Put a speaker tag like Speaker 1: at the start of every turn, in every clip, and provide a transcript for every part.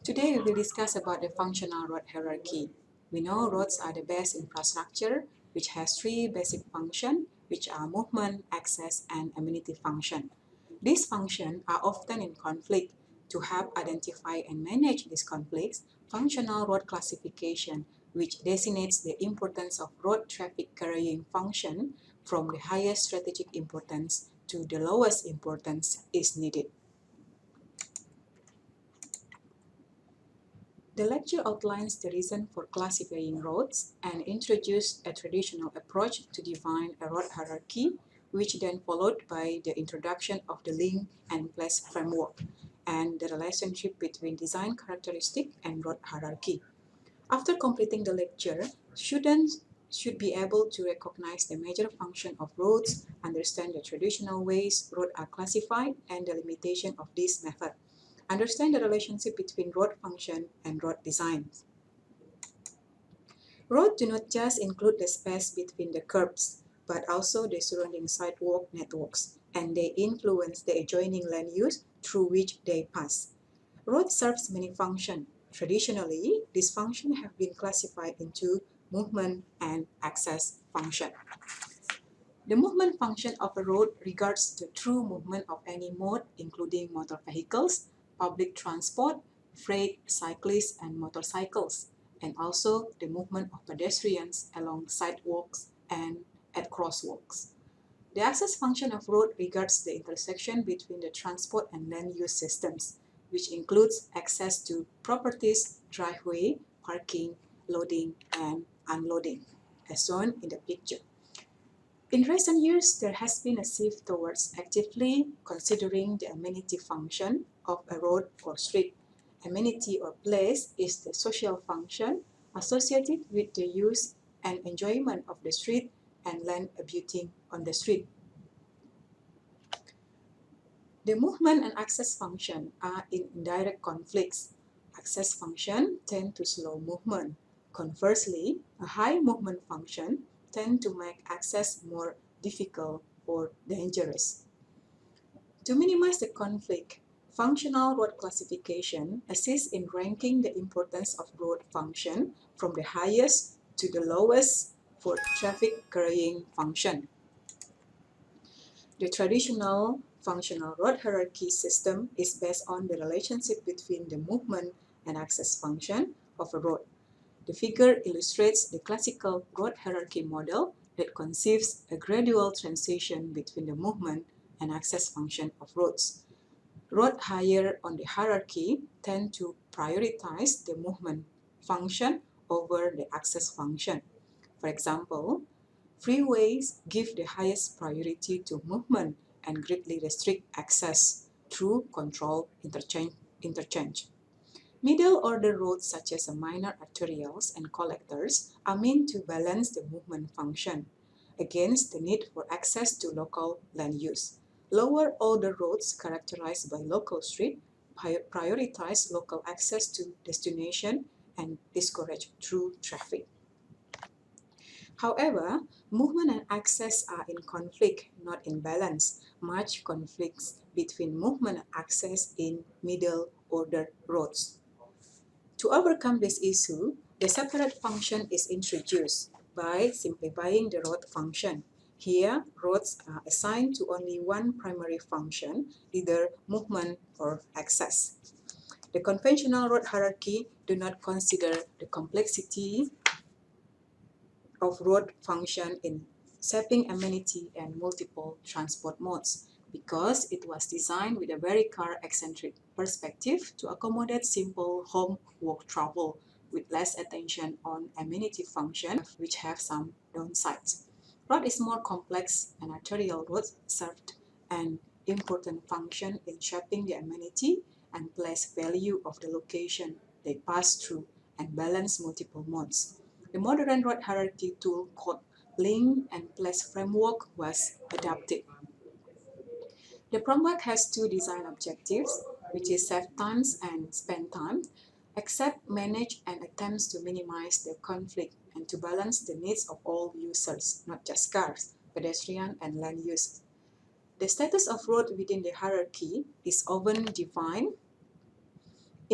Speaker 1: Today we will discuss about the functional road hierarchy. We know roads are the best infrastructure which has three basic functions which are movement, access, and amenity function. These functions are often in conflict. To help identify and manage these conflicts, functional road classification, which designates the importance of road traffic carrying function from the highest strategic importance to the lowest importance, is needed. The lecture outlines the reason for classifying roads and introduced a traditional approach to define a road hierarchy, which then followed by the introduction of the link and place framework and the relationship between design characteristic and road hierarchy. After completing the lecture, students should be able to recognize the major function of roads, understand the traditional ways roads are classified, and the limitation of this method. Understand the relationship between road function and road design. Roads do not just include the space between the curbs, but also the surrounding sidewalk networks, and they influence the adjoining land use through which they pass. Road serves many functions. Traditionally, these functions have been classified into movement and access function. The movement function of a road regards the true movement of any mode, including motor vehicles, public transport, freight, cyclists, and motorcycles, and also the movement of pedestrians along sidewalks and at crosswalks. The access function of road regards the intersection between the transport and land use systems, which includes access to properties, driveway, parking, loading, and unloading, as shown in the picture. In recent years, there has been a shift towards actively considering the amenity function of a road or street. Amenity or place is the social function associated with the use and enjoyment of the street and land abutting on the street. The movement and access function are in indirect conflicts. Access function tend to slow movement. Conversely, a high movement function tend to make access more difficult or dangerous. To minimize the conflict, functional road classification assists in ranking the importance of road function from the highest to the lowest for traffic carrying function. The traditional functional road hierarchy system is based on the relationship between the movement and access function of a road. The figure illustrates the classical road hierarchy model that conceives a gradual transition between the movement and access function of roads. Roads higher on the hierarchy tend to prioritize the movement function over the access function. For example, freeways give the highest priority to movement and greatly restrict access through controlled interchange. Middle-order roads such as minor arterials and collectors are meant to balance the movement function against the need for access to local land use. Lower-order roads characterized by local streets prioritize local access to destination and discourage through traffic. However, movement and access are in conflict, not in balance. Much conflicts between movement and access in middle-order roads. To overcome this issue, the separate function is introduced by simplifying the road function. Here, roads are assigned to only one primary function, either movement or access. The conventional road hierarchy do not consider the complexity of road function in shaping amenity and multiple transport modes because it was designed with a very car-eccentric perspective to accommodate simple home-work travel with less attention on amenity function, which have some downsides. Road is more complex, and arterial roads served an important function in shaping the amenity and place value of the location they pass through and balance multiple modes. The modern road hierarchy tool called Link and Place Framework was adapted. The framework has two design objectives, which is save time and spend time, accept, manage, and attempts to minimize the conflict and to balance the needs of all users, not just cars, pedestrian, and land use. The status of road within the hierarchy is often defined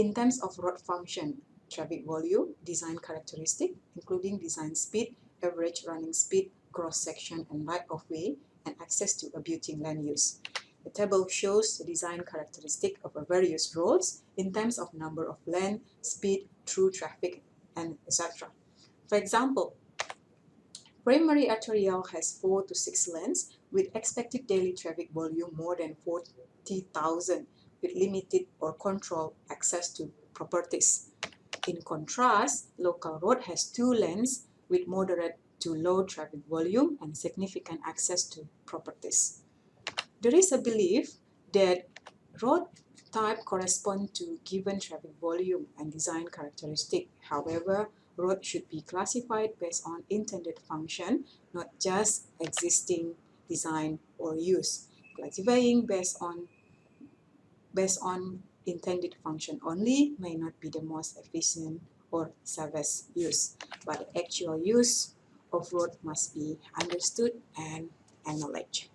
Speaker 1: In terms of road function, traffic volume, design characteristic, including design speed, average running speed, cross-section and right-of-way, and access to abutting land use. The table shows the design characteristic of various roads in terms of number of lane, speed, through traffic, and etc. For example, primary arterial has 4 to 6 lanes with expected daily traffic volume more than 40,000 with limited or controlled access to properties. In contrast, local road has 2 lanes with moderate to low traffic volume and significant access to properties. There is a belief that road type correspond to given traffic volume and design characteristic. However, road should be classified based on intended function, not just existing design or use. Classifying based on intended function only may not be the most efficient or safest use, but the actual use of road must be understood and acknowledged.